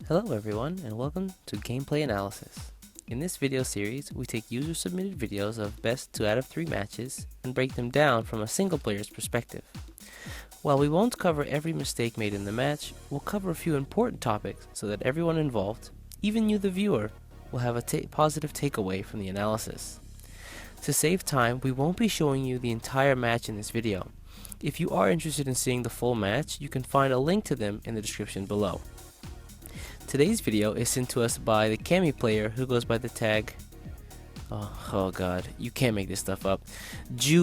Hello everyone and welcome to Gameplay Analysis. In this video series, we take user-submitted videos of best 2 out of 3 matches and break them down from a single player's perspective. While we won't cover every mistake made in the match, we'll cover a few important topics so that everyone involved, even you the viewer, will have a positive takeaway from the analysis. To save time, we won't be showing you the entire match in this video. If you are interested in seeing the full match, you can find a link to them in the description below. Today's video is sent to us by the Cammy player who goes by the tag, oh god, you can't make this stuff up,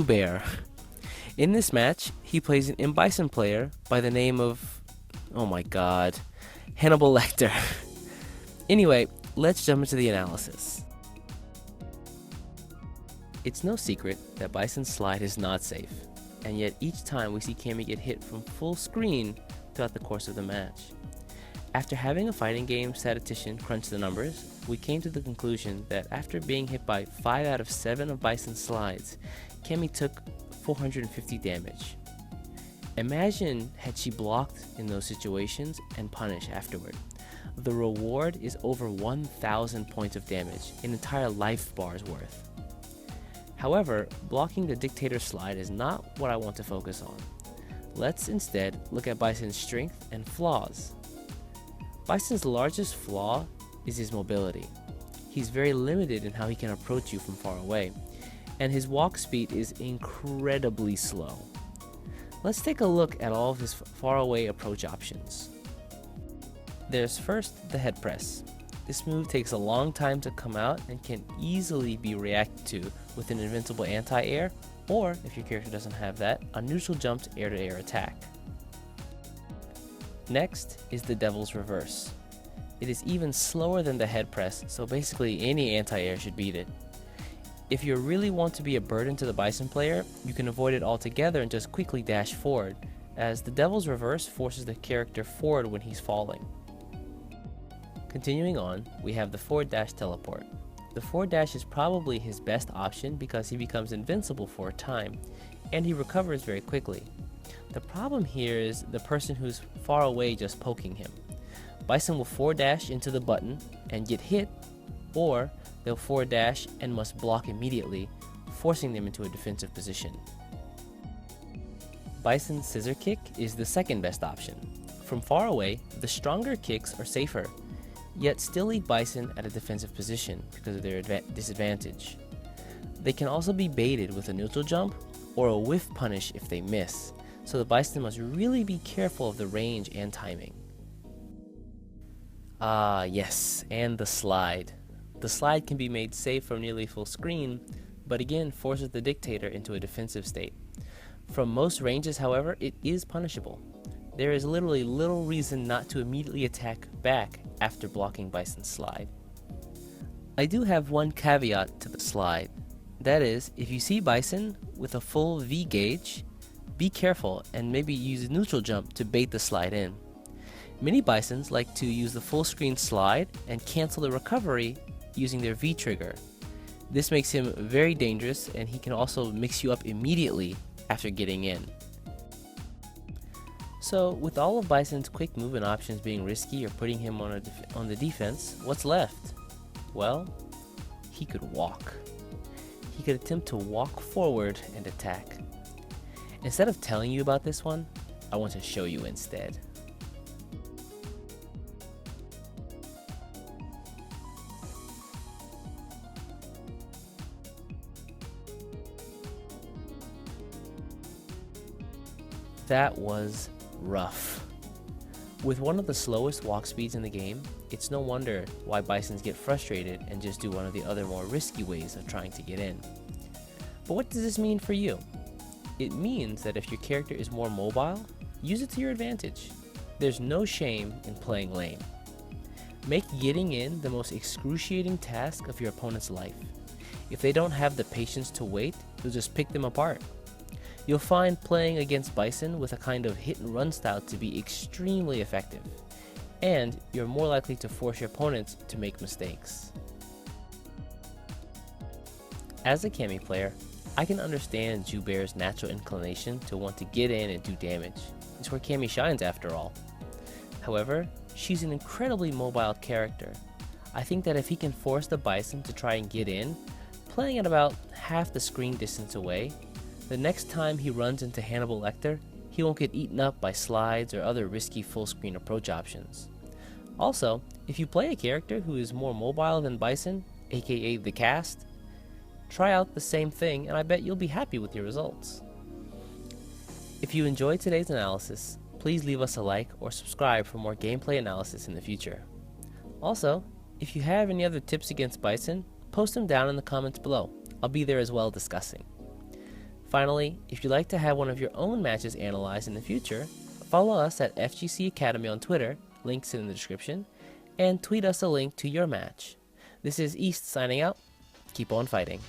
Bear. In this match, he plays an M.Bison player by the name of, oh my god, Hannibal Lecter. Anyway, let's jump into the analysis. It's no secret that Bison's slide is not safe, and yet each time we see Cammy get hit from full screen throughout the course of the match. After having a fighting game statistician crunch the numbers, we came to the conclusion that after being hit by 5 out of 7 of Bison's slides, Cammy took 450 damage. Imagine had she blocked in those situations and punished afterward. The reward is over 1,000 points of damage, an entire life bar's worth. However, blocking the Dictator slide is not what I want to focus on. Let's instead look at Bison's strength and flaws. Bison's largest flaw is his mobility. He's very limited in how he can approach you from far away, and his walk speed is incredibly slow. Let's take a look at all of his far away approach options. There's first the head press. This move takes a long time to come out and can easily be reacted to with an invincible anti-air, or if your character doesn't have that, a neutral jumped air-to-air attack. Next is the Devil's Reverse. It is even slower than the head press, so basically any anti-air should beat it. If you really want to be a burden to the Bison player, you can avoid it altogether and just quickly dash forward, as the Devil's Reverse forces the character forward when he's falling. Continuing on, we have the forward dash teleport. The forward dash is probably his best option because he becomes invincible for a time, and he recovers very quickly. The problem here is the person who's far away just poking him. Bison will forward dash into the button and get hit, or they'll forward dash and must block immediately, forcing them into a defensive position. Bison's scissor kick is the second best option. From far away, the stronger kicks are safer, yet still leave Bison at a defensive position because of their disadvantage. They can also be baited with a neutral jump or a whiff punish if they miss, so the Bison must really be careful of the range and timing. Ah yes, and the slide. The slide can be made safe from nearly full screen, but again forces the Dictator into a defensive state. From most ranges, however, it is punishable. There is literally little reason not to immediately attack back after blocking Bison's slide. I do have one caveat to the slide. That is, if you see Bison with a full V gauge, be careful and maybe use a neutral jump to bait the slide in. Many Bisons like to use the full screen slide and cancel the recovery using their V trigger. This makes him very dangerous, and he can also mix you up immediately after getting in. So with all of Bison's quick movement options being risky or putting him on the defense, what's left? Well, he could walk. He could attempt to walk forward and attack. Instead of telling you about this one, I want to show you instead. That was rough. With one of the slowest walk speeds in the game, it's no wonder why Bisons get frustrated and just do one of the other more risky ways of trying to get in. But what does this mean for you? It means that if your character is more mobile, use it to your advantage. There's no shame in playing lame. Make getting in the most excruciating task of your opponent's life. If they don't have the patience to wait, you'll just pick them apart. You'll find playing against Bison with a kind of hit and run style to be extremely effective, and you're more likely to force your opponents to make mistakes. As a Cammy player, I can understand Bear's natural inclination to want to get in and do damage. It's where Cammy shines after all. However, she's an incredibly mobile character. I think that if he can force the Bison to try and get in, playing at about half the screen distance away, the next time he runs into Hannibal Lecter, he won't get eaten up by slides or other risky full screen approach options. Also, if you play a character who is more mobile than Bison, aka the cast, try out the same thing and I bet you'll be happy with your results. If you enjoyed today's analysis, please leave us a like or subscribe for more gameplay analysis in the future. Also, if you have any other tips against Bison, post them down in the comments below. I'll be there as well discussing. Finally, if you'd like to have one of your own matches analyzed in the future, follow us at FGC Academy on Twitter, links in the description, and tweet us a link to your match. This is East signing out. Keep on fighting.